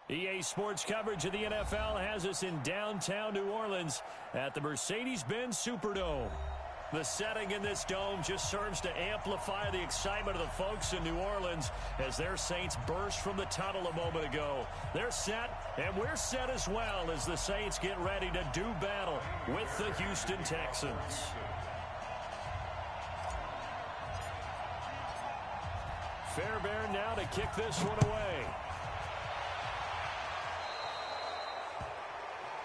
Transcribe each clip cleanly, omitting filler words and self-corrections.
EA Sports coverage of the NFL has us in downtown New Orleans at the Mercedes-Benz Superdome. The setting in this dome just serves to amplify the excitement of the folks in New Orleans as their Saints burst from the tunnel a moment ago. They're set, and we're set as well as the Saints get ready to do battle with the Houston Texans. Fairbairn now to kick this one away.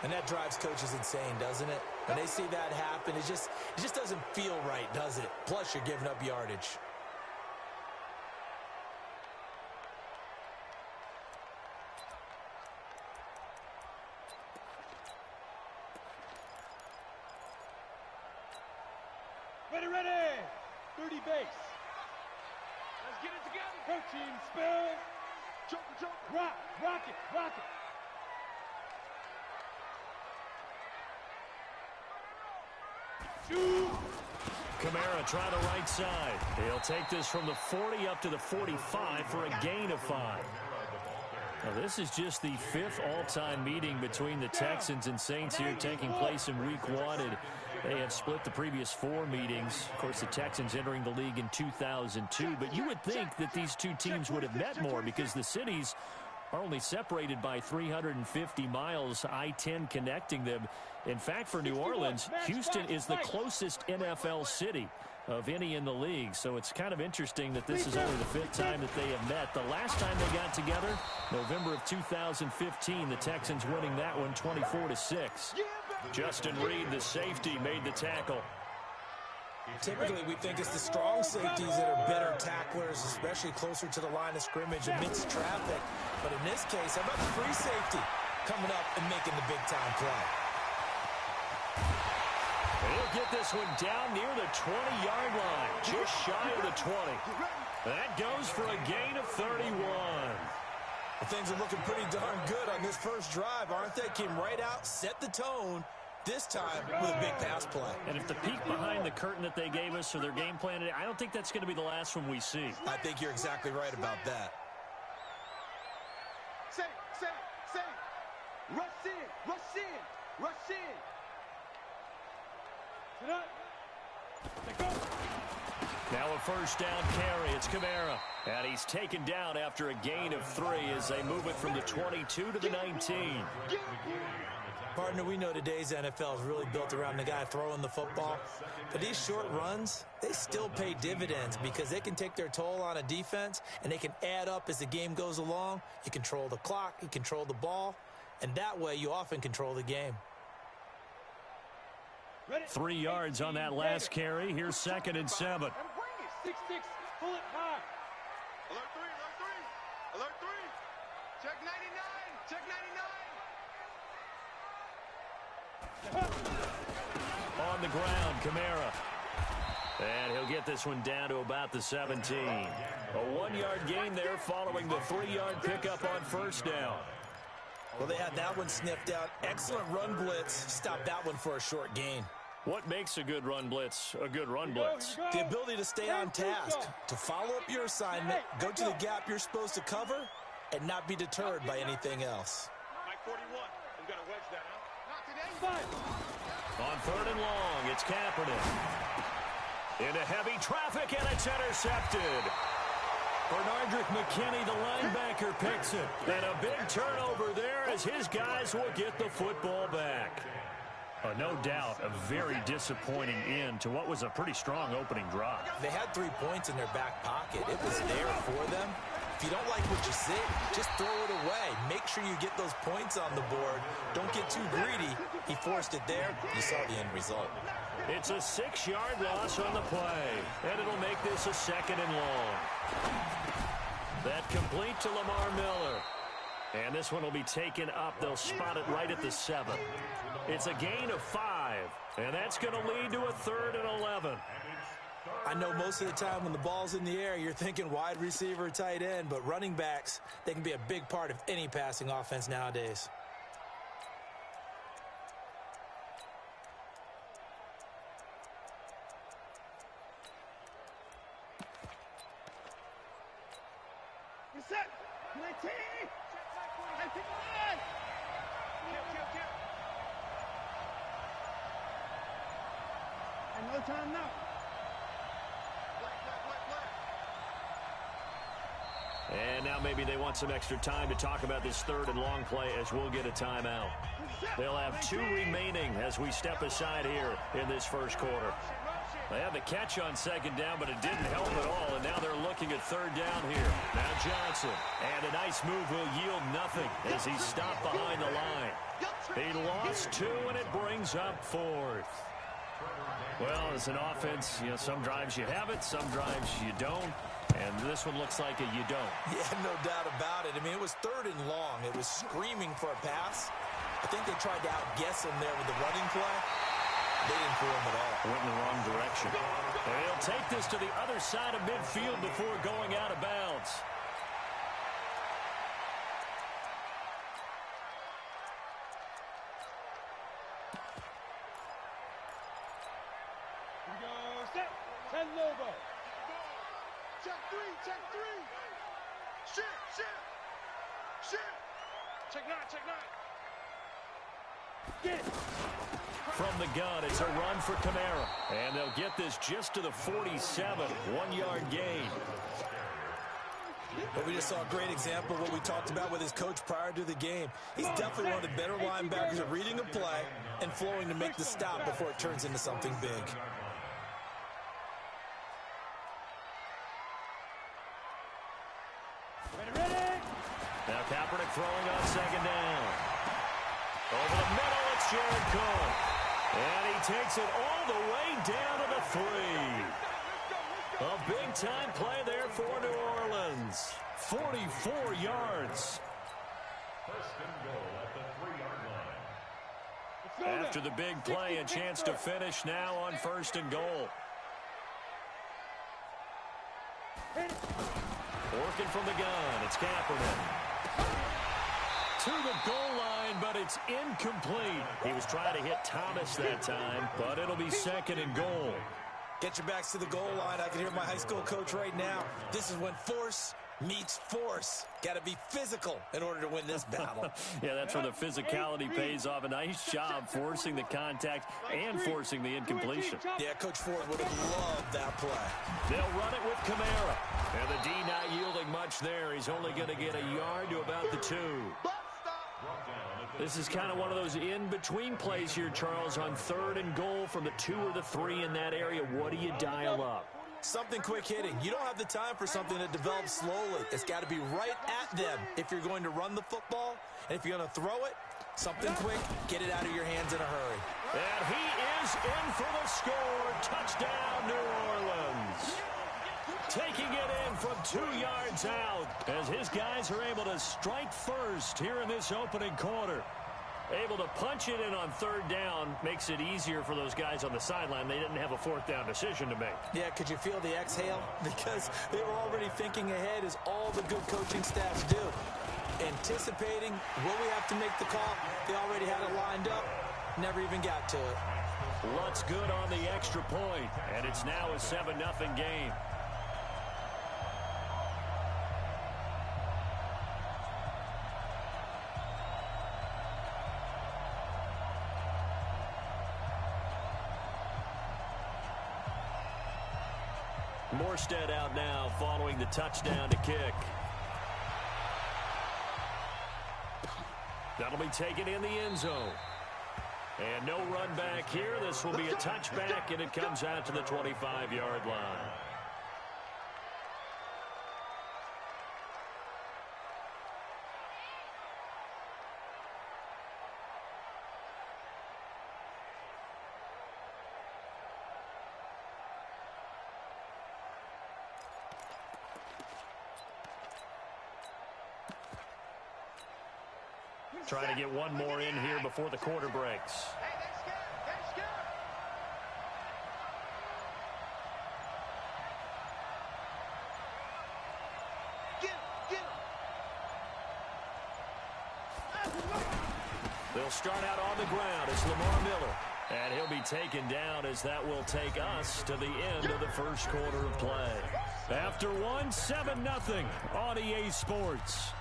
And that drives coaches insane, doesn't it? When they see that happen, it just doesn't feel right, does it? Plus, you're giving up yardage. Ready, ready! 30 base. Let's get it together. Protein spill. Choke, rock it, rock it. Kamara trying the right side. He'll take this from the 40 up to the 45 for a gain of 5. Now, this is just the 5th all-time meeting between the Texans and Saints here taking place in Week 1. And they have split the previous 4 meetings. Of course, the Texans entering the league in 2002. But you would think that these two teams would have met more because the cities are only separated by 350 miles, I-10 connecting them. In fact, for New Orleans, Houston is the closest NFL city of any in the league. So it's kind of interesting that this is only the 5th time that they have met. The last time they got together, November of 2015, the Texans winning that one 24-6. Justin Reed, the safety, made the tackle. Typically, we think it's the strong safeties that are better tacklers, especially closer to the line of scrimmage amidst traffic. But in this case, how about the free safety coming up and making the big-time play? He'll get this one down near the 20-yard line, just shy of the 20. That goes for a gain of 31. Well, things are looking pretty darn good on this first drive, aren't they? Came right out, set the tone, this time with a big pass play. And if the peek behind the curtain that they gave us or their game plan today, I don't think that's going to be the last one we see. I think you're exactly right about that. Say. Rush in. Now a first down carry. It's Kamara. And he's taken down after a gain of 3 as they move it from the 22 to the 19. Partner, we know today's NFL is really built around the guy throwing the football. But these short runs, they still pay dividends because they can take their toll on a defense and they can add up as the game goes along. You control the clock, you control the ball, and that way you often control the game. 3 yards on that last carry. Here's 2nd and 7. 6-6, pull it high. Alert 3. Check 99. On the ground, Kamara. And he'll get this one down to about the 17. A 1-yard gain there following the 3-yard pickup on first down. Well, they had that one sniffed out. Excellent run blitz. Stop that one for a short gain. What makes a good run blitz a good run blitz? The ability to stay on task, to follow up your assignment, go to the gap you're supposed to cover, and not be deterred by anything else. Mike 41. I'm going to wedge that, huh? Not today. On 3rd and long, it's Kaepernick. Into heavy traffic, and it's intercepted. Bernardrick McKinney, the linebacker, picks it. And a big turnover there as his guys will get the football back. No doubt a very disappointing end to what was a pretty strong opening drive. They had 3 points in their back pocket. It was there for them. If you don't like what you see, just throw it away. Make sure you get those points on the board. Don't get too greedy. He forced it there. You saw the end result. It's a 6-yard loss on the play, and it'll make this a 2nd and long. That complete to Lamar Miller. And this one will be taken up. They'll spot it right at the 7. It's a gain of 5, and that's going to lead to a 3rd and 11. I know most of the time when the ball's in the air, you're thinking wide receiver, tight end, but running backs, they can be a big part of any passing offense nowadays. Reset. 19. No time now. And now maybe they want some extra time to talk about this third and long play as we'll get a timeout. They'll have 2 remaining as we step aside here in this first quarter. They had the catch on second down, but it didn't help at all, and now they're looking at third down here. Now Johnson, and a nice move will yield nothing as he's stopped behind the line. He lost 2, and it brings up 4th. Well, as an offense, some drives you have it, some drives you don't. And this one looks like you don't. Yeah, no doubt about it. I mean, it was third and long. It was screaming for a pass. I think they tried to outguess him there with the running play. They didn't fool him at all. Went in the wrong direction. They'll take this to the other side of midfield before going out of bounds. Here we go, set, 10 Lobo. Check 3, check 3. Shit. Check 9, check 9. Get it. From the gun, it's a run for Kamara. And they'll get this just to the 47, 1-yard gain. But we just saw a great example of what we talked about with his coach prior to the game. He's definitely one of the better linebackers at reading a play and flowing to make the stop before it turns into something big. Ready. Now Kaepernick throwing on second down. Over the middle, it's Jared Cook. And he takes it all the way down to the 3. A big-time play there for New Orleans. 44 yards. First and goal at the 3-yard line. After the big play, a chance to finish now on first and goal. Working from the gun, it's Kaepernick. To the goal line, but it's incomplete. He was trying to hit Thomas that time, but it'll be second and goal. Get your backs to the goal line. I can hear my high school coach right now. This is when force meets force. Got to be physical in order to win this battle. Yeah, that's where the physicality pays off. A nice job forcing the contact and forcing the incompletion. Yeah, Coach Ford would have loved that play. They'll run it with Kamara. And the D not yielding much there. He's only going to get a yard to about the 2. This is kind of one of those in-between plays here, Charles, on third and goal from the 2 or the 3 in that area. What do you dial up? Something quick hitting. You don't have the time for something that develops slowly. It's got to be right at them if you're going to run the football. And if you're going to throw it, something quick, get it out of your hands in a hurry. And he is in for the score. Touchdown, New Orleans. Taking it in from 2 yards out as his guys are able to strike first here in this opening quarter. Able to punch it in on third down makes it easier for those guys on the sideline. They didn't have a fourth down decision to make. Yeah, could you feel the exhale? Because they were already thinking ahead, as all the good coaching staffs do. Anticipating, will we have to make the call? They already had it lined up. Never even got to it. Lutz good on the extra point, and it's now a 7-0 game. Morstead out now following the touchdown to kick. That'll be taken in the end zone. And no run back here. This will be a touchback, and it comes out to the 25-yard line. Trying to get one more in here before the quarter breaks. Hey, they scared. They scared. Get him. They'll start out on the ground. It's Lamar Miller. And he'll be taken down as that will take us to the end of the first quarter of play. After one, 7-0 on EA Sports.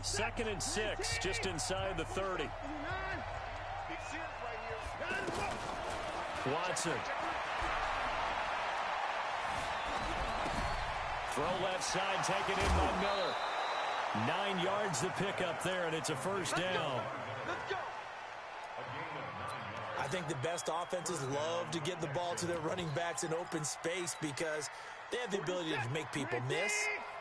2nd and 6, just inside the 30. Big series right here. Watson. Throw left side, taken in by Miller. 9 yards to pick up there, and it's a first down. Let's go. I think the best offenses love to get the ball to their running backs in open space because they have the ability to make people miss,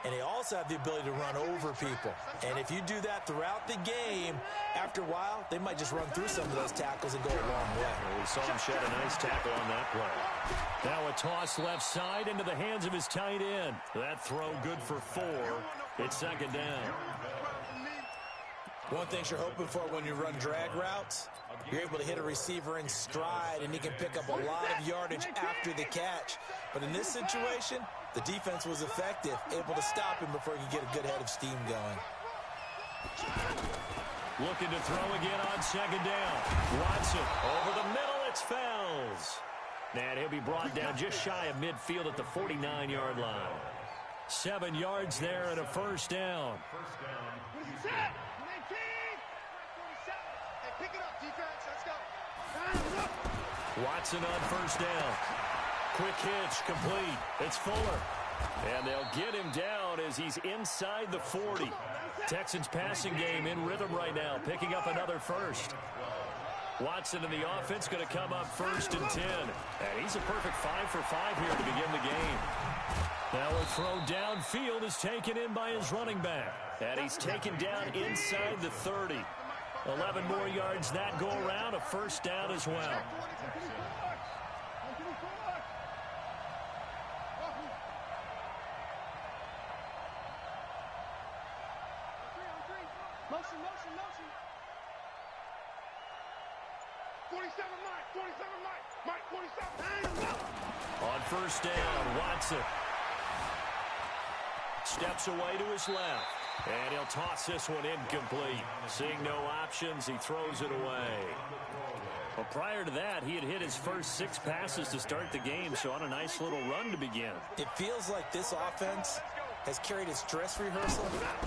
and they also have the ability to run over people. And if you do that throughout the game, after a while, they might just run through some of those tackles and go a long way. Well, we saw him shed a nice tackle on that play. Now a toss left side into the hands of his tight end. That throw good for 4. It's 2nd down. One thing you're hoping for when you run drag routes, you're able to hit a receiver in stride, and he can pick up a lot of yardage after the catch. But in this situation, the defense was effective, able to stop him before he could get a good head of steam going. Looking to throw again on 2nd down. Watson over the middle. It's Fells. And he'll be brought down just shy of midfield at the 49-yard line. 7 yards there and a first down. Hey, pick it up, defense. Let's go. Watson on first down. Quick hitch, complete. It's Fuller. And they'll get him down as he's inside the 40. Texans passing game in rhythm right now, picking up another first. Watson and the offense going to come up 1st and 10. And he's a perfect 5 for 5 here to begin the game. Now a throw downfield is taken in by his running back. And he's taken down inside the 30. 11 more yards that go around, a first down as well. Motion. 47, Mike, 47. On first down, Watson steps away to his left. And he'll toss this one incomplete. Seeing no options, he throws it away. Well, prior to that, he had hit his first 6 passes to start the game, so on a nice little run to begin. It feels like this offense has carried its dress rehearsal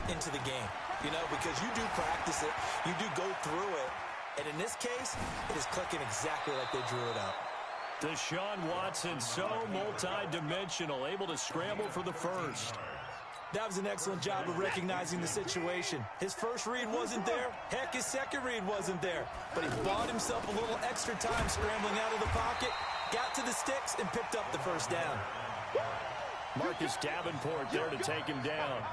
into the game. You know, because you do practice it, you do go through it, and in this case, it is clicking exactly like they drew it up. Deshaun Watson, so multi-dimensional, able to scramble for the first. That was an excellent job of recognizing the situation. His first read wasn't there. Heck, his second read wasn't there. But he bought himself a little extra time scrambling out of the pocket, got to the sticks, and picked up the first down. Marcus Davenport there to take him down.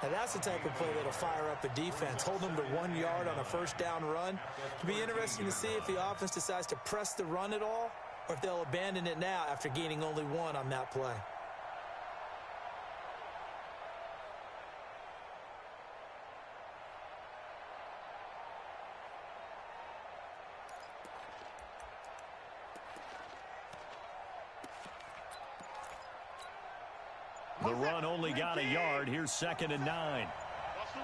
Now that's the type of play that'll fire up a defense. Hold them to 1 yard on a first down run. It'll be interesting to see if the offense decides to press the run at all, or if they'll abandon it now after gaining only 1 on that play. The run only got a yard. Here's 2nd and 9. Watch the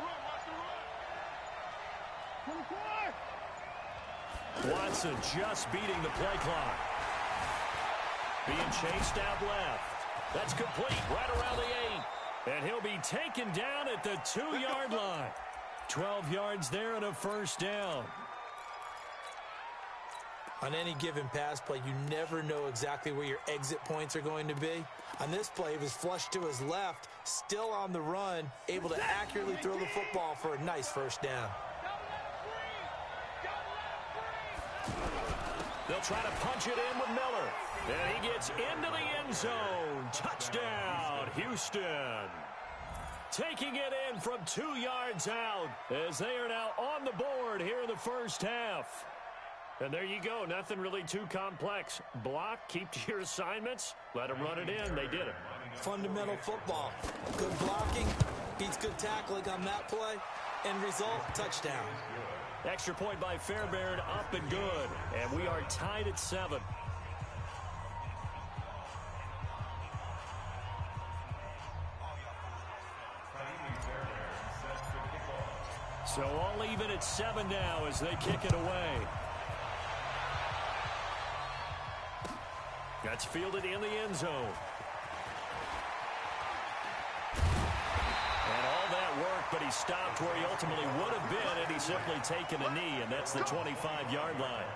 run. Watson just beating the play clock. Being chased out left. That's complete right around the 8. And he'll be taken down at the 2-yard line. 12 yards there and a first down. On any given pass play, you never know exactly where your exit points are going to be. On this play, he was flushed to his left, still on the run, able to accurately throw the football for a nice first down. They'll try to punch it in with Miller. And he gets into the end zone. Touchdown, Houston. Taking it in from 2 yards out as they are now on the board here in the first half. And there you go. Nothing really too complex. Block, keep to your assignments, let them run it in. They did it. Fundamental football. Good blocking, beats good tackling on that play. End result, touchdown. Extra point by Fairbairn, up and good. And we are tied at 7. So all even at 7 now as they kick it away. That's fielded in the end zone. And all that work, but he stopped where he ultimately would have been had he simply taken a knee, and that's the 25-yard line.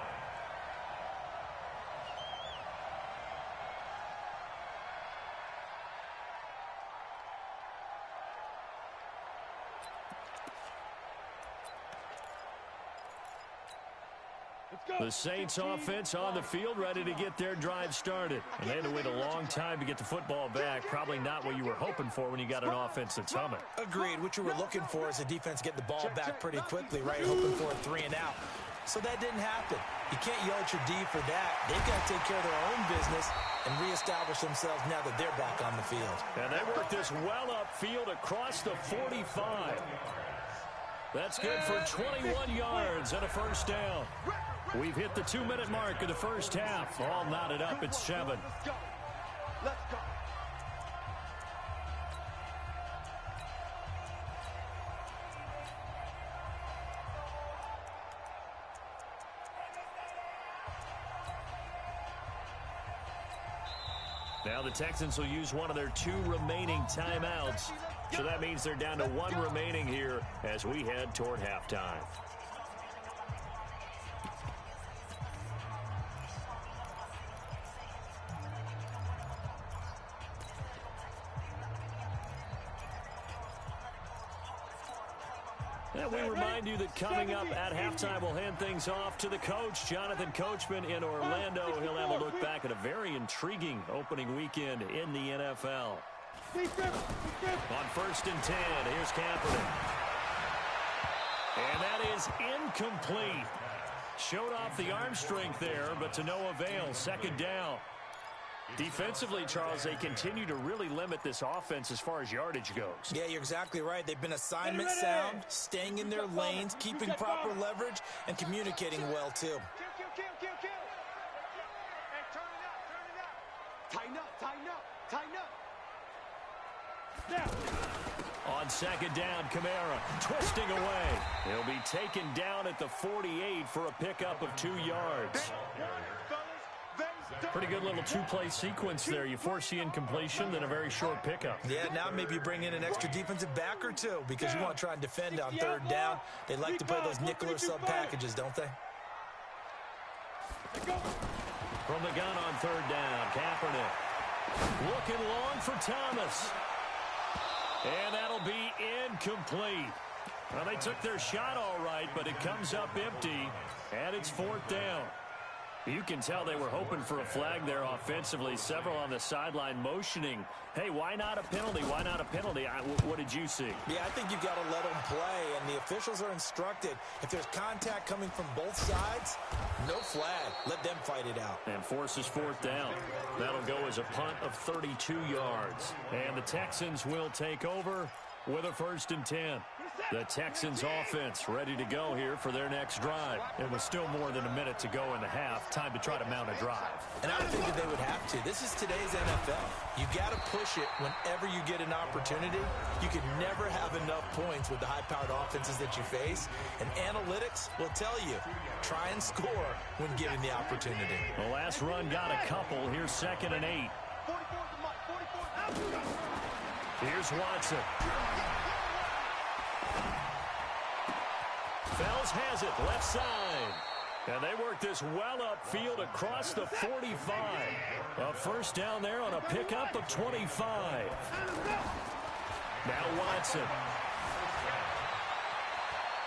The Saints offense on the field, ready to get their drive started. And they had to wait a long time to get the football back. Probably not what you were hoping for when you got an offense that's humming. Agreed. What you were looking for is the defense get the ball back pretty quickly, right? Hoping for a 3 and out. So that didn't happen. You can't yell at your D for that. They've got to take care of their own business and reestablish themselves now that they're back on the field. And they work this well upfield across the 45. That's good for 21 yards and a first down. We've hit the 2-minute mark of the first half. All knotted up at 7. Let's go. Let's go. Now the Texans will use one of their 2 remaining timeouts. So that means they're down to 1 remaining here as we head toward halftime. And we remind you that coming up at halftime, we'll hand things off to the coach, Jonathan Coachman in Orlando. He'll have a look back at a very intriguing opening weekend in the NFL. On 1st and 10, here's Kaepernick. And that is incomplete. Showed off the arm strength there, but to no avail. 2nd down. Defensively, Charles, they continue to really limit this offense as far as yardage goes. Yeah, you're exactly right. They've been assignment sound, staying in their lanes, keeping proper leverage, and communicating well, too. Kill. Hey, turn it up. Tighten up. Now. On 2nd down, Kamara twisting away. He'll be taken down at the 48 for a pickup of 2 yards. Pretty good little 2-play sequence there. You force the incompletion, then a very short pickup. Yeah, now maybe you bring in an extra defensive back or 2 because you want to try and defend on 3rd down. They like to play those nickel or sub packages, don't they? From the gun on 3rd down, Kaepernick looking long for Thomas. And that'll be incomplete. Well, they took their shot all right, but it comes up empty, and it's 4th down. You can tell they were hoping for a flag there offensively. Several on the sideline motioning, hey, why not a penalty? Why not a penalty? What did you see? Yeah, I think you've got to let them play, and the officials are instructed. If there's contact coming from both sides, no flag. Let them fight it out. And forces 4th down. That'll go as a punt of 32 yards. And the Texans will take over with a 1st and 10. The Texans offense ready to go here for their next drive. It was still more than a minute to go in the half. Time to try to mount a drive. And I would think that they would have to. This is today's NFL. You got to push it whenever you get an opportunity. You can never have enough points with the high-powered offenses that you face. And analytics will tell you, try and score when given the opportunity. The last run got a couple. Here's 2nd and 8. Here's Watson. Fells has it, left side. And they work this well upfield across the 45. A 1st down there on a pickup of 25. Now Watson.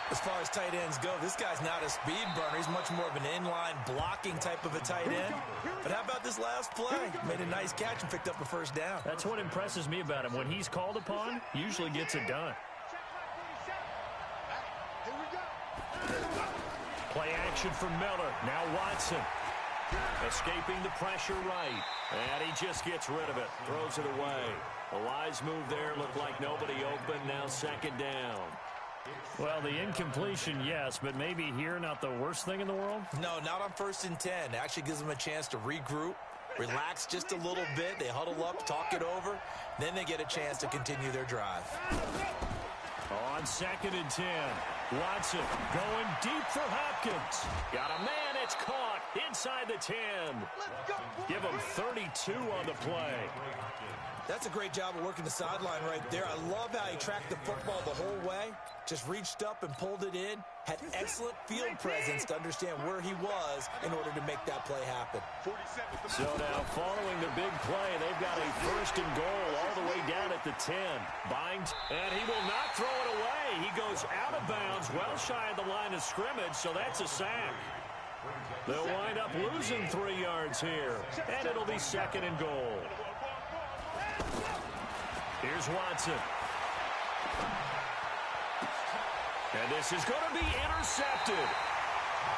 As far as tight ends go, this guy's not a speed burner. He's much more of an inline blocking type of a tight end. But how about this last play? Made a nice catch and picked up a 1st down. That's what impresses me about him. When he's called upon, usually gets it done. Play action from Miller. Now Watson. Escaping the pressure right. And he just gets rid of it. Throws it away. A wise move there. Looked like nobody open. Now 2nd down. Well, the incompletion, yes, but maybe here not the worst thing in the world? No, not on 1st and 10. It actually gives them a chance to regroup, relax just a little bit. They huddle up, talk it over. Then they get a chance to continue their drive. On 2nd and 10. Watson going deep for Hopkins. Got a man. It's caught inside the 10. Give him 32 on the play. That's a great job of working the sideline right there. I love how he tracked the football the whole way. Just reached up and pulled it in. Had excellent field presence to understand where he was in order to make that play happen. So now following the big play, they've got a 1st and goal all the way down at the 10. Binds, and he will not throw it away. He goes out of bounds, well shy of the line of scrimmage, so that's a sack. They'll wind up losing 3 yards here, and it'll be 2nd and goal. Here's Watson. And this is going to be intercepted.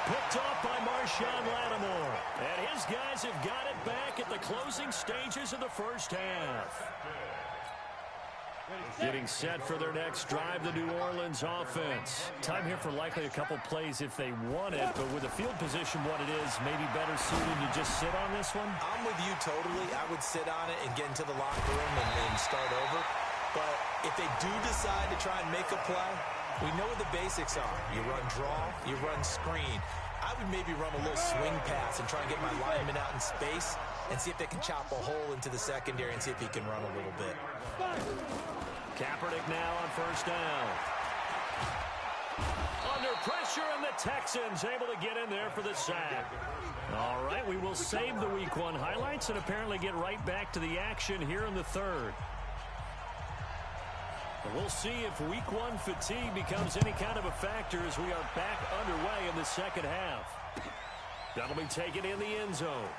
Picked off by Marshawn Lattimore. And his guys have got it back at the closing stages of the first half. Getting set for their next drive, the New Orleans offense. Time here for likely a couple plays if they want it, but with the field position what it is, maybe better suited to just sit on this one? I'm with you totally. I would sit on it and get into the locker room and start over. But if they do decide to try and make a play, we know what the basics are. You run draw, you run screen. I would maybe run a little swing pass and try and get my lineman out in space and see if they can chop a hole into the secondary and see if he can run a little bit. Kaepernick now on 1st down. Under pressure, and the Texans able to get in there for the sack. All right, we will save the Week 1 highlights and apparently get right back to the action here in the 3rd. We'll see if Week 1 fatigue becomes any kind of a factor as we are back underway in the 2nd half. That'll be taken in the end zone.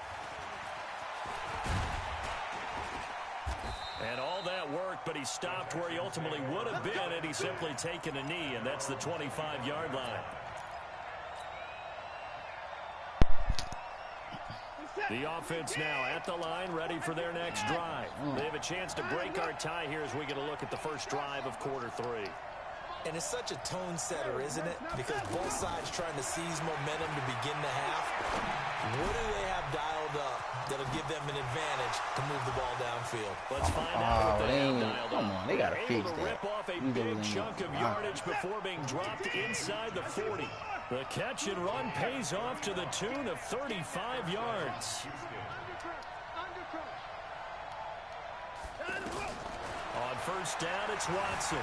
And all that worked, but he stopped where he ultimately would have been, and he's simply taken a knee, and that's the 25-yard line. The offense now at the line, ready for their next drive. They have a chance to break our tie here as we get a look at the first drive of quarter 3. And it's such a tone setter, isn't it? Because both sides trying to seize momentum to begin the half. What do they have dialed up that'll give them an advantage to move the ball downfield? Let's find out what they have dialed come up. on, they gotta Able fix to that. rip off a big chunk of yardage before being dropped inside the 40. The catch and run pays off to the tune of 35 yards. On 1st down, it's Watson.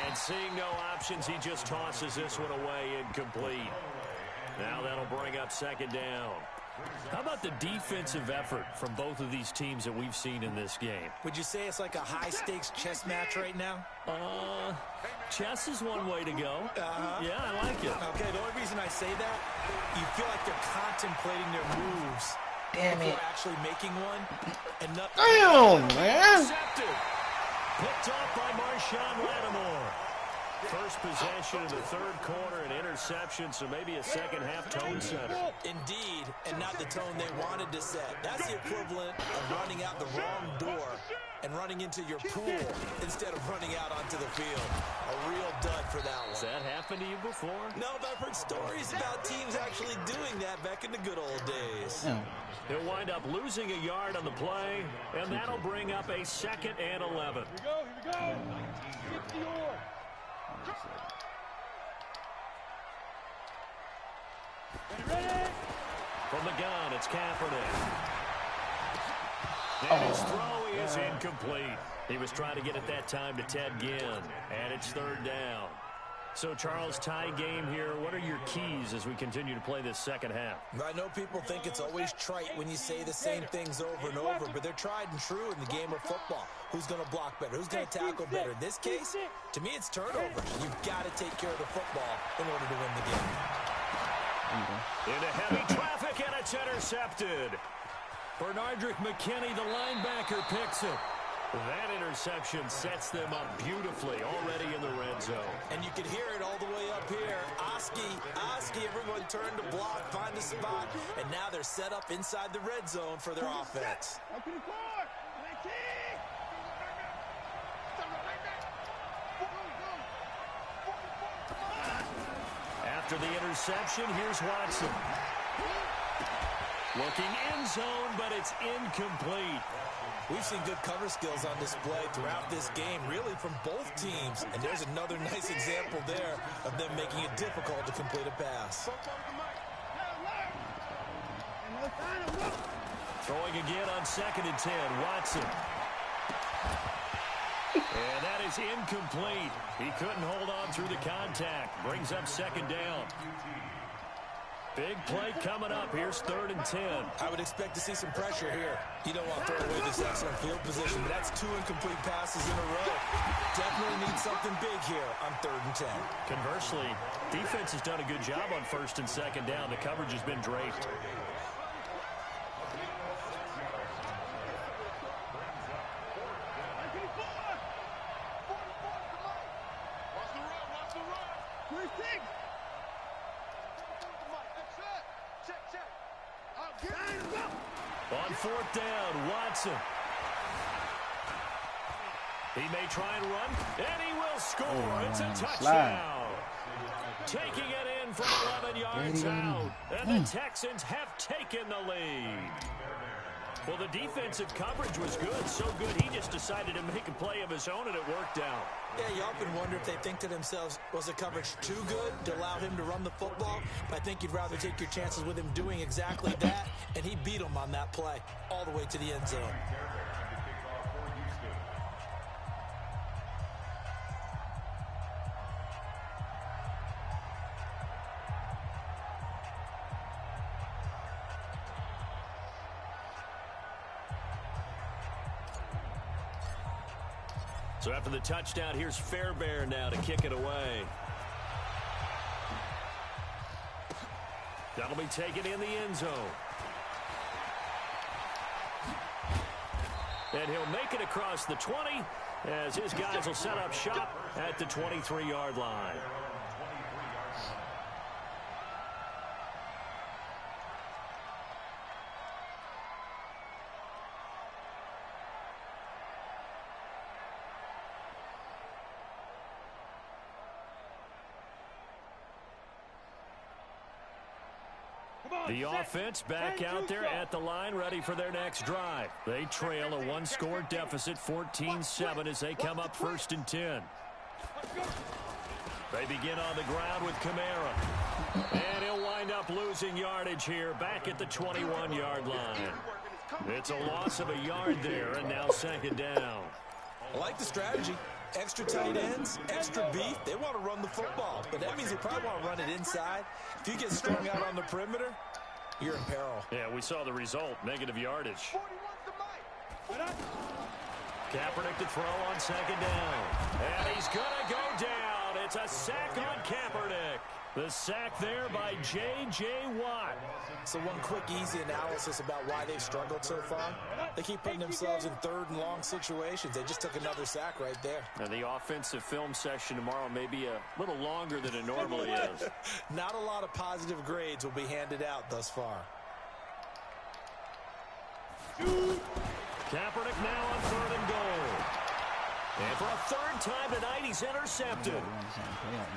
And seeing no options, he just tosses this one away incomplete. Now that'll bring up 2nd down. How about the defensive effort from both of these teams that we've seen in this game? Would you say it's like a high-stakes chess match right now? Chess is one way to go. Yeah, I like it. Okay, the only reason I say that, you feel like they're contemplating their moves before actually making one. And Damn, man. Intercepted. Picked off by Marshawn Lattimore. First possession in the 3rd quarter, an interception, so maybe a 2nd half tone setter. Indeed, and not the tone they wanted to set. That's the equivalent of running out the wrong door and running into your pool instead of running out onto the field. A real dud for that one. Has that happened to you before? No, but I've heard stories about teams actually doing that back in the good old days. Yeah. He'll wind up losing a yard on the play, and that'll bring up a 2nd and 11. Here we go. 50-yard. Ready? From the gun, it's Kaepernick. And his throw is incomplete. He was trying to get it that time to Ted Ginn, and it's 3rd down. So, Charles, tie game here. What are your keys as we continue to play this 2nd half? I know people think it's always trite when you say the same things over and over, but they're tried and true in the game of football. Who's going to block better? Who's going to tackle better? In this case, to me, it's turnovers. You've got to take care of the football in order to win the game. Into heavy traffic, and it's intercepted. Bernardrick McKinney, the linebacker, picks it. That interception sets them up beautifully already in the red zone. And you can hear it all the way up here. Oski, everyone turned to block, find a spot, and now they're set up inside the red zone for their offense. After the interception, here's Watson. Looking end zone, but it's incomplete. We've seen good cover skills on display throughout this game, really from both teams. And there's another nice example there of them making it difficult to complete a pass. Throwing again on 2nd and 10, Watson. And that is incomplete. He couldn't hold on through the contact. Brings up 2nd down. Big play coming up. Here's 3rd and 10. I would expect to see some pressure here. You don't want to throw away this excellent field position, but that's 2 incomplete passes in a row. Definitely need something big here on 3rd and 10. Conversely, defense has done a good job on 1st and 2nd down. The coverage has been draped. On 4th down, Watson. He may try and run, and he will score. It's a touchdown. Taking it in from 11 yards out, and the Texans have taken the lead. Well, the defensive coverage was good, so good he just decided to make a play of his own, and it worked out. Yeah, you often wonder if they think to themselves, was the coverage too good to allow him to run the football? But I think you'd rather take your chances with him doing exactly that, and he beat him on that play all the way to the end zone. So after the touchdown, here's Fairbairn now to kick it away. That'll be taken in the end zone. And he'll make it across the 20 as his guys will set up shop at the 23-yard line. The offense back out there at the line, ready for their next drive. They trail a one-score deficit, 14-7, as they come up 1st and 10. They begin on the ground with Kamara. And he'll wind up losing yardage here, back at the 21-yard line. It's a loss of a yard there, and now 2nd down. I like the strategy. Extra tight ends, extra beef. They want to run the football, but that means they probably want to run it inside. If you get strung out on the perimeter, you're in peril. Yeah, we saw the result, negative yardage. Kaepernick to throw on 2nd down. And he's going to go down. It's a sack on Kaepernick. The sack there by J.J. Watt. So one quick, easy analysis about why they've struggled so far. They keep putting themselves in 3rd and long situations. They just took another sack right there. And the offensive film session tomorrow may be a little longer than it normally is. Not a lot of positive grades will be handed out thus far. Kaepernick now on 3rd and goal. And for a 3rd time tonight, he's intercepted.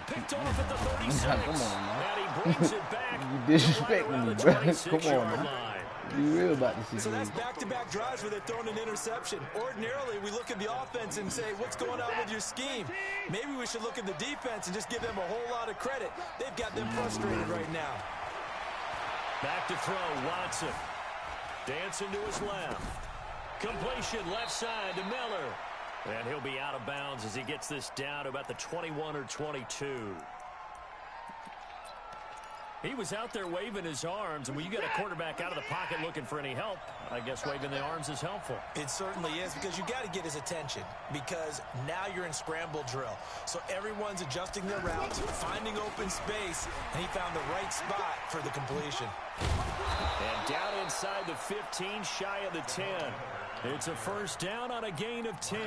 Picked off at the 36. Come on, man. And he brings it back. You disrespecting me, bro. Come on, man. Line. You real about this So that's situation. back-to-back drives where they're throwing an interception. Ordinarily, we look at the offense and say, what's going on with your scheme? Maybe we should look at the defense and just give them a whole lot of credit. They've got them frustrated right now. Back to throw, Watson. Dancing to his left. Completion left side to Miller. And he'll be out of bounds as he gets this down to about the 21 or 22. He was out there waving his arms, and when you get a quarterback out of the pocket looking for any help, I guess waving the arms is helpful. It certainly is, because you got to get his attention, because now you're in scramble drill. So everyone's adjusting their routes, finding open space, and he found the right spot for the completion. And down inside the 15, shy of the 10. It's a 1st down on a gain of 10.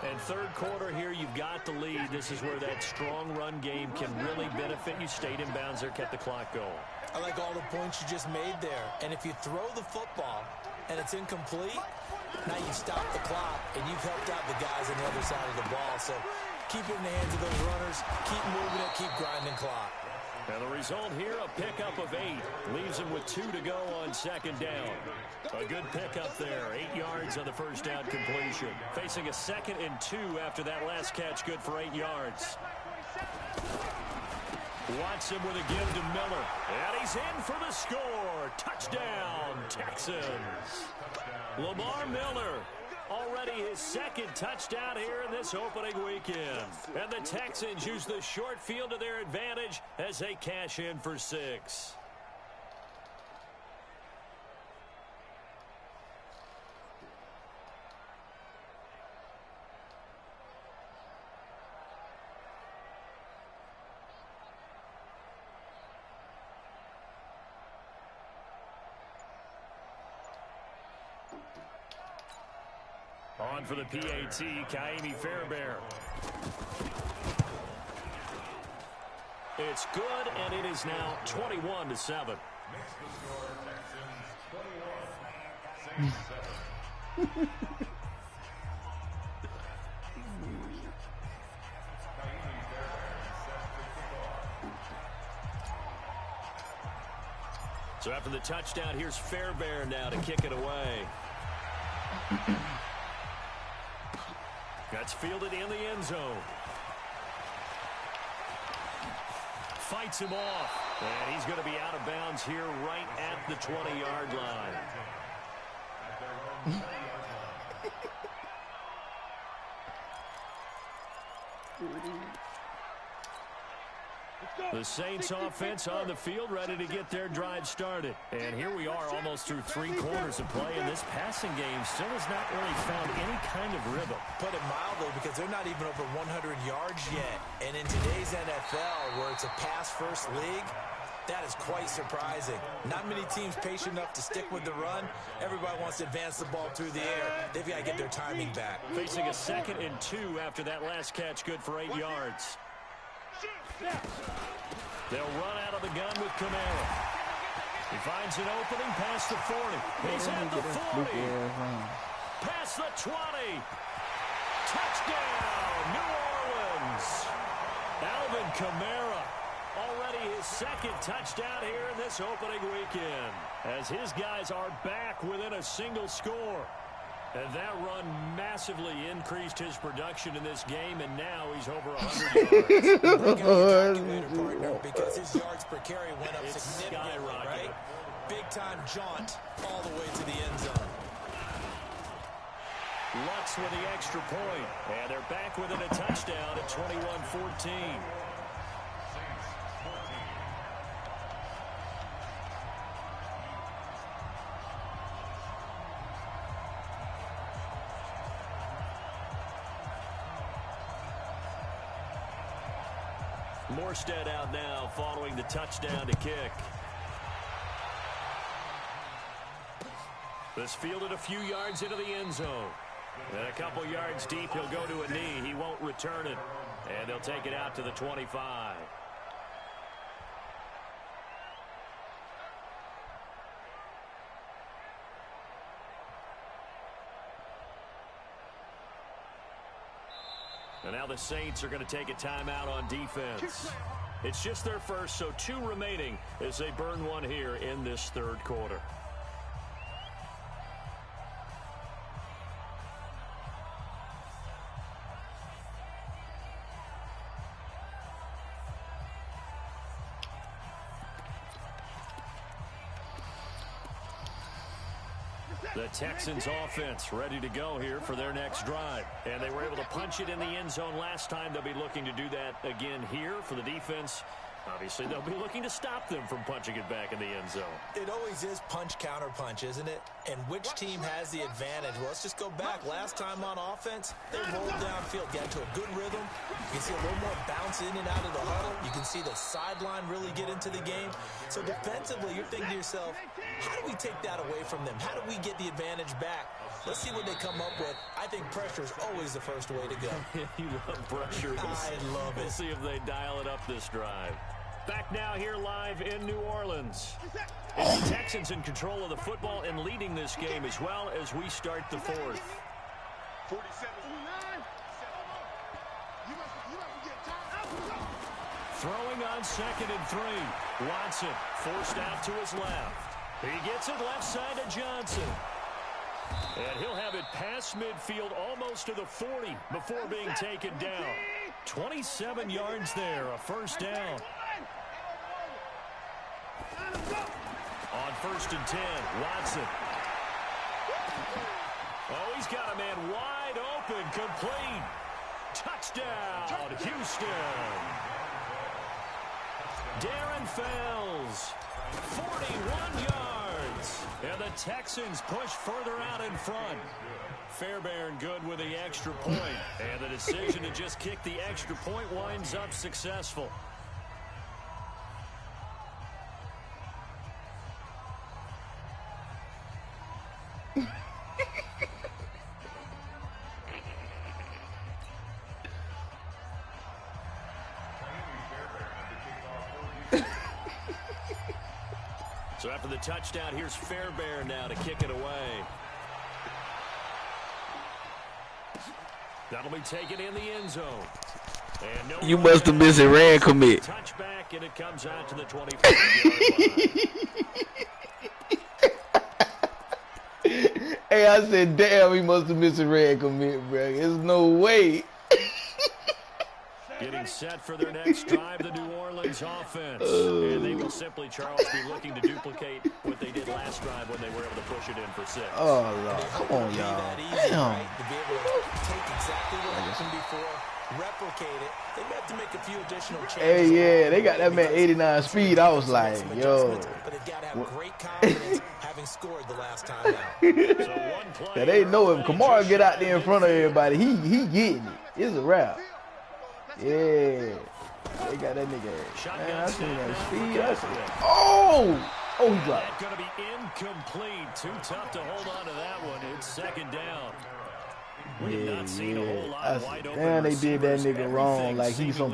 And 3rd quarter here, you've got the lead. This is where that strong run game can really benefit you. Stayed in bounds there, kept the clock going. I like all the points you just made there. And if you throw the football and it's incomplete, now you stop the clock and you've helped out the guys on the other side of the ball. So keep it in the hands of those runners, keep moving it, keep grinding clock. And the result here, a pickup of 8. Leaves him with 2 to go on second down. A good pickup there. 8 yards on the first down completion. Facing a 2nd and 2 after that last catch, good for 8 yards. Watson with a give to Miller. And he's in for the score. Touchdown, Texans. Lamar Miller. Already his 2nd touchdown here in this opening weekend. And the Texans use the short field to their advantage as they cash in for 6. On for the PAT, Kaimi Fairbairn. It's good, and it is now 21-7. So after the touchdown, here's Fairbairn now to kick it away. That's fielded in the end zone. Fights him off. And he's going to be out of bounds here right at the 20-yard line. The Saints offense on the field, ready to get their drive started. And here we are almost through 3 quarters of play, and this passing game still has not really found any kind of rhythm. Put it mildly, because they're not even over 100 yards yet. And in today's NFL, where it's a pass-first league, that is quite surprising. Not many teams patient enough to stick with the run. Everybody wants to advance the ball through the air. They've got to get their timing back. Facing a 2nd and 2 after that last catch, good for 8 yards. They'll run out of the gun with Kamara. He finds an opening past the 40. He's at the 40. Past the 20. Touchdown, New Orleans. Alvin Kamara. Already his 2nd touchdown here in this opening weekend. As his guys are back within a single score. And that run massively increased his production in this game, and now he's over 100 yards. Partner, because his yards per carry went up significantly, right? Big-time jaunt all the way to the end zone. Lutz with the extra point, and they're back within a touchdown at 21-14. Morstead out now following the touchdown to kick. This fielded a few yards into the end zone. And a couple yards deep, he'll go to a knee. He won't return it. And they'll take it out to the 25. And now the Saints are going to take a timeout on defense. It's just their first, so 2 remaining as they burn one here in this 3rd quarter. The Texans offense ready to go here for their next drive. And they were able to punch it in the end zone last time. They'll be looking to do that again here for the defense. Obviously, they'll be looking to stop them from punching it back in the end zone. It always is punch-counter-punch, isn't it? And which team has the advantage? Well, let's just go back. Last time on offense, they rolled downfield, got to a good rhythm. You can see a little more bounce in and out of the huddle. You can see the sideline really get into the game. So defensively, you're thinking to yourself, how do we take that away from them? How do we get the advantage back? Let's see what they come up with. I think pressure is always the first way to go. You love pressure. I love it. We'll see if they dial it up this drive. Back now here live in New Orleans. It's the Texans in control of the football and leading this game as well as we start the 4th. 47. Throwing on 2nd and 3. Watson forced out to his left. He gets it left side to Johnson. And he'll have it past midfield almost to the 40 before being taken down. 27 yards there, a first down. On 1st and 10, Watson. Oh, he's got a man wide open, complete. Touchdown, Houston. Darren Fells, 41 yards. And the Texans push further out in front. Fairbairn good with the extra point. And the decision to just kick the extra point winds up successful. So after the touchdown, here's Fairbairn now to kick it away. That'll be taken in the end zone. And no, you must have missed a ran commit. Touchback, and it comes out to the 25-yard line. Hey, I said, damn, he must have missed a red commit, bro. There's no way. Getting set for their next drive, the New Orleans offense. And they will simply, Charles, be looking to duplicate what they did last drive when they were able to push it in for 6. Oh, Lord. Come on, y'all. Damn. Right? To be able to take exactly what happened before, replicate it. They had to make a few additional changes. Hey, yeah, they got that man 89 speed. I was like, yo. But they've got to have great confidence having scored the last time out. So one play. Yeah, they know if Kamara get out there in front of everybody, he getting it. It's a wrap. Yeah. They got that nigga. Man, I seen that speed. I seen that. Oh! Oh, he dropped. That's going to be incomplete. Too tough to hold on to that one. It's 2nd down. We have not seen a whole lot of wide open damn, they did that nigga wrong. Like he's some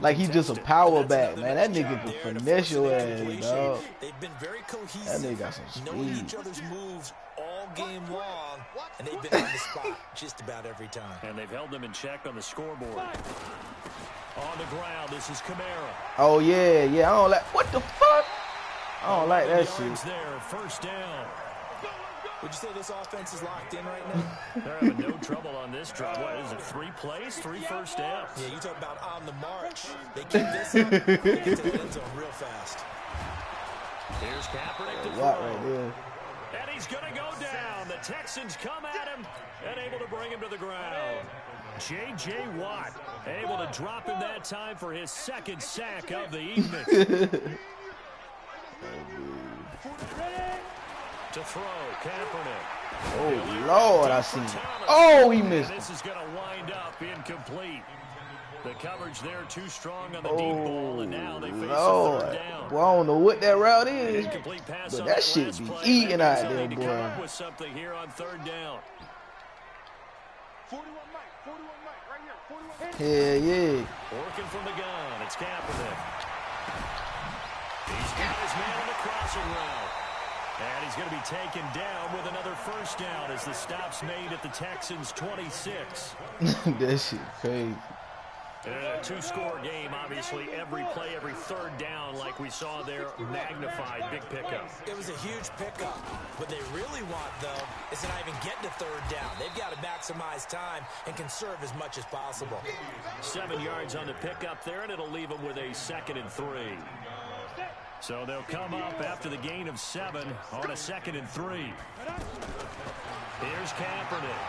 like he's just a power back, man. That nigga can finesse your ass, dog. They've been very cohesive. That nigga got some speed. Knowing each other's moves all game long, and they've been on the spot just about every time. And they've held them in check on the scoreboard. On the ground, this is Kamara. Oh yeah, yeah. I don't like what the fuck. I don't like that shit. There, first down. Would you say this offense is locked in right now? They're having no trouble on this drive. What is it, 3 plays, 3 first downs? Yeah, you talk about on the march. They keep this up, they get to the end zone real fast. Here's Kaepernick to throw. Right there. And he's going to go down. The Texans come at him and able to bring him to the ground. J.J. Watt able to drop him that time for his 2nd sack of the evening. To throw, Kaepernick. Oh, Lord, I see it. Oh, he missed it. This is going to wind up incomplete. The coverage there too strong on the deep ball, and now they face a 3rd down. Well, I don't know what that route is, pass but on that shit be eating out there, boy. Come up with something here on 3rd down. 41 Mike, 41 Mike, right here, 41. Hell yeah. Working from the gun, it's Kaepernick. He's got his man on the crossing route. And he's going to be taken down with another first down as the stop's made at the Texans' 26. That shit crazy. A 2-score game, obviously, every play, every 3rd down, like we saw there, magnified, big pickup. It was a huge pickup. What they really want, though, is to not even get to 3rd down. They've got to maximize time and conserve as much as possible. 7 yards on the pickup there, and it'll leave them with a 2nd and 3. So they'll come up after the gain of 7 on a 2nd and 3. Here's Kaepernick.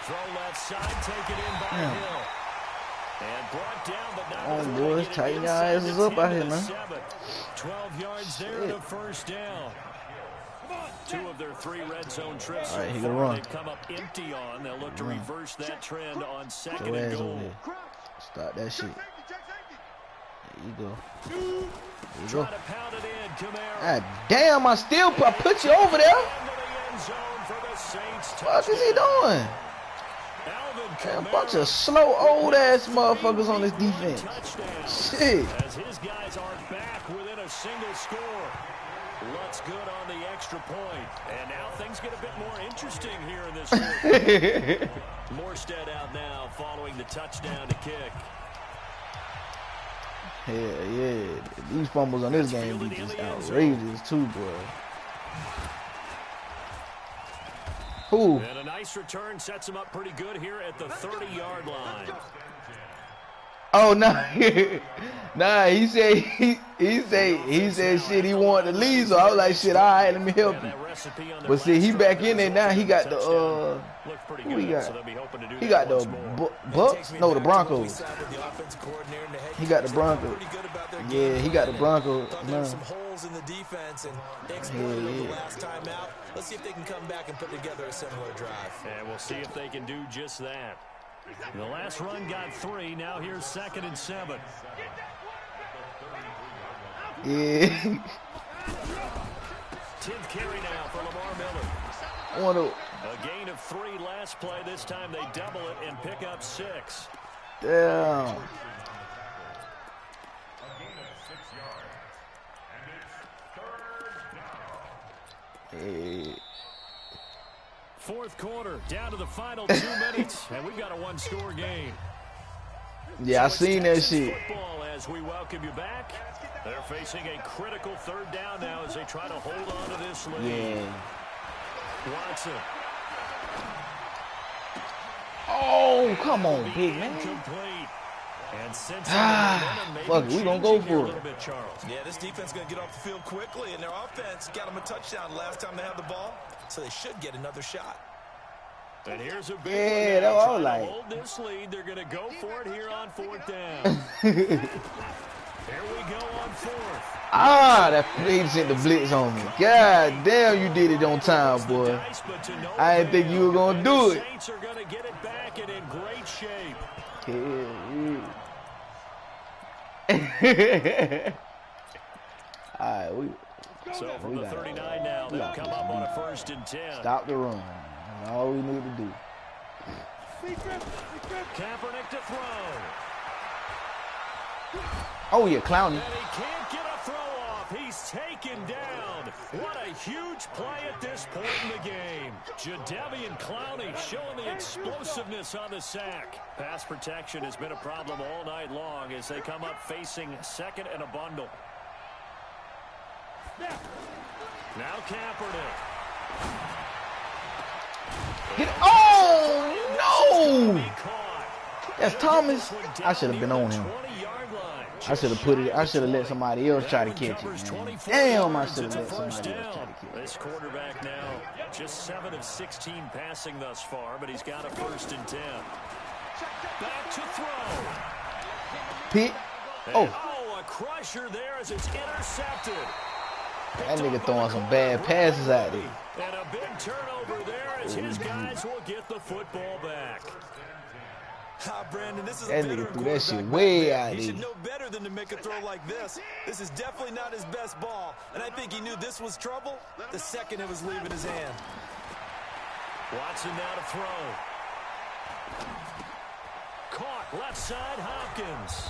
Throw left side, take it in by Hill. And brought down, but not on, boys, tighten your asses up out here, man. 12 yards there to first down. 2 of their 3 red zone trips. All right, he gonna run. run. They've come up empty on. They'll look to reverse that trend on 2nd and goal. Start that shit. There you go. There you go. Try to pound it in, Kamara. God damn, I put you over there. What is he doing? Man, a bunch of slow old ass motherfuckers on this defense. Shit. As his guys are back within a single score. Looks good on the extra point. And now things get a bit more interesting here in this one. Morstead out now following the touchdown to kick. Hell yeah. These fumbles on this game be just outrageous too, boy. Ooh. And a nice return sets him up pretty good here at the 30-yard line. Oh no, nah. He said shit. He wanted to leave, so I was like, shit. All right, let me help you. But see, he back in there now. He got the who he got? He got the Bucks. No, the Broncos. He got the Broncos. Yeah, he got the Broncos. There's some holes in the defense and they exploited them the last time out. Let's see if they can come back and put together a similar drive. And we'll see if they can do just that. The last run got 3. Now here's 2nd and 7. Yeah. 10th carry now for Lamar Miller. A gain of 3 last play. This time they double it and pick up 6. Damn. Hey. 4th quarter, down to the final 2 minutes, and we've got a 1-score game. Yeah, I seen that shit. Football as we welcome you back. They're facing a critical 3rd down now as they try to hold on to this lead. Yeah. Watson. Oh, come on, big man. Complete. And since fuck it, we gonna go for it. Yeah, this defense gonna get off the field quickly, and their offense got them a touchdown last time they had the ball, so they should get another shot. And here's a big yeah, that was like. Hold this lead. They're gonna go for it here on 4th down. Here we go on 4th. That he sent the blitz on me. God damn, you did it on time, boy. I didn't think you were gonna do it. Saints are gonna get it back and in great shape. Alright, so from the 39 now, they'll come up on a 1st and 10. Stop the run. That's all we need to do. Kaepernick to throw. Oh yeah, clowning. And he can't get a throw off. He's taken down. What a huge play at this point in the game. Jadeveon Clowney showing the explosiveness on the sack. Pass protection has been a problem all night long as they come up facing 2nd and a bundle. Now Kaepernick. Oh no! That's Thomas. I should have been on him. I should have put it. I should have let somebody else try to catch it. Man. Damn, I should have let somebody else try to catch it. This quarterback now just 7 of 16 passing thus far, but he's got a 1st and 10. Back to throw. Pick. Oh, a crusher there as it's intercepted. That nigga throwing some bad passes out there. And a big turnover there as his guys will get the football back. Brandon, this is that nigga threw that shit way out there. He should know better than to make a throw like this. This is definitely not his best ball, and I think he knew this was trouble the second it was leaving his hand. Watson now to throw. Caught left side, Hopkins.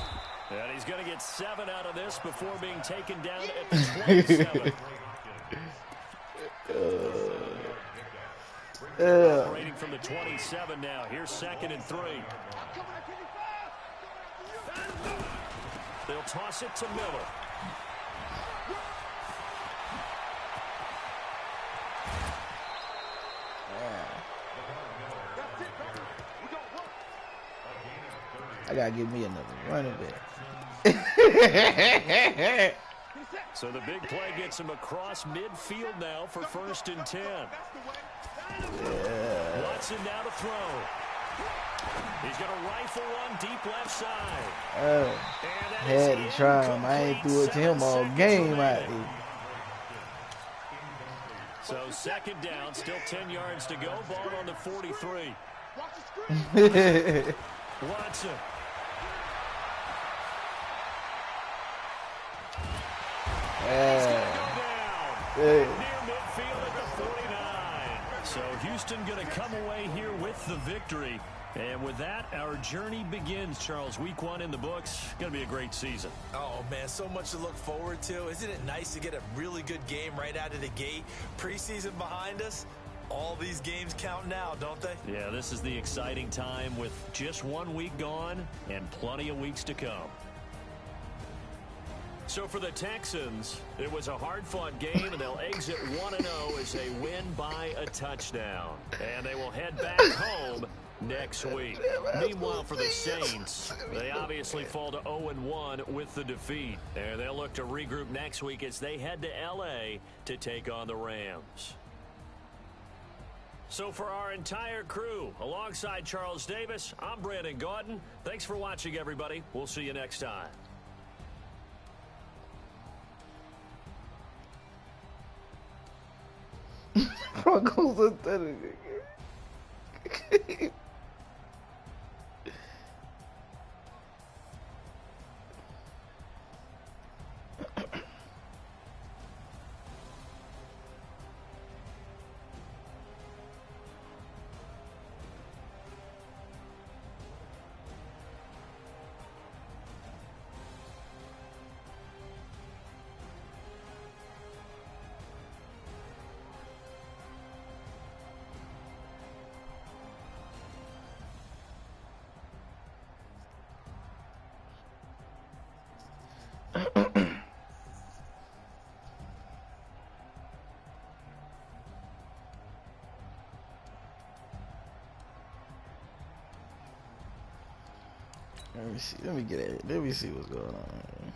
And he's going to get 7 out of this before being taken down at the 27. Operating from the 27 now. Here's 2nd and 3. They'll toss it to Miller. I gotta give me another running back. So the big play gets him across midfield now for 1st and 10. Yeah. Watson now to throw. He's going to rifle one deep left side. Had to try him. I ain't threw it to him all game out here. So 2nd down, still 10 yards to go. Ball on the 43. Watson. Near midfield at the 49. So Houston going to come away here with the victory. And with that, our journey begins, Charles. Week 1 in the books. Going to be a great season. Oh, man, so much to look forward to. Isn't it nice to get a really good game right out of the gate? Preseason behind us. All these games count now, don't they? Yeah, this is the exciting time with just 1 week gone and plenty of weeks to come. So for the Texans, it was a hard-fought game, and they'll exit 1-0 as they win by a touchdown. And they will head back home next week. Meanwhile, for the Saints, they obviously fall to 0-1 with the defeat. And they'll look to regroup next week as they head to L.A. to take on the Rams. So for our entire crew, alongside Charles Davis, I'm Brandon Gaudin. Thanks for watching, everybody. We'll see you next time. Broncos are better. Let me see. Let me get it. Let me see what's going on here.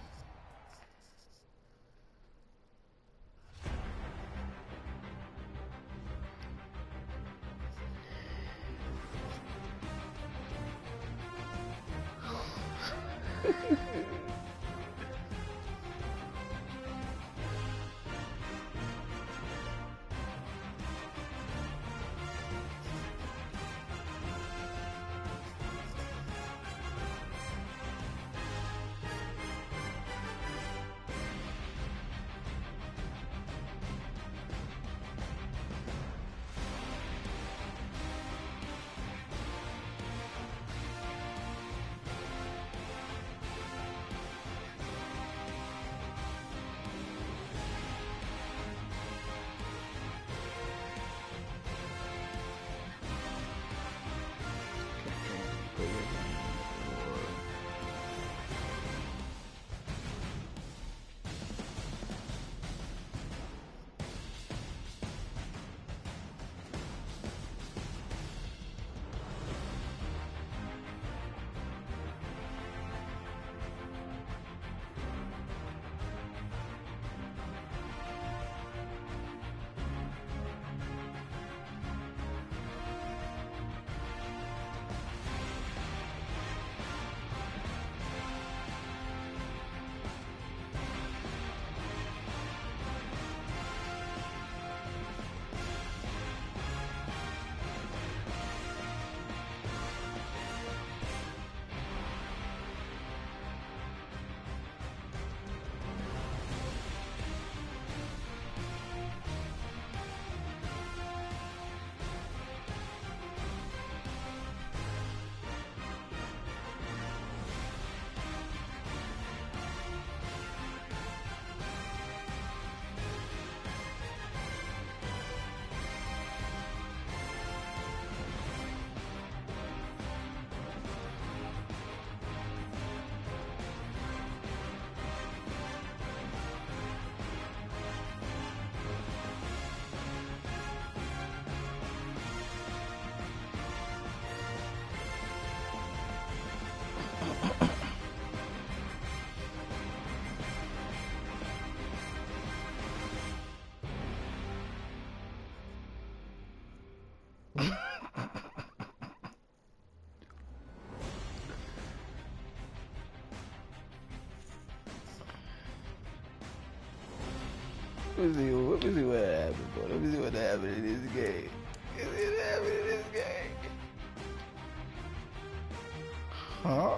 Let me see what happened, bro. Let me see what happened in this game. Let me see what happened in this game. Huh?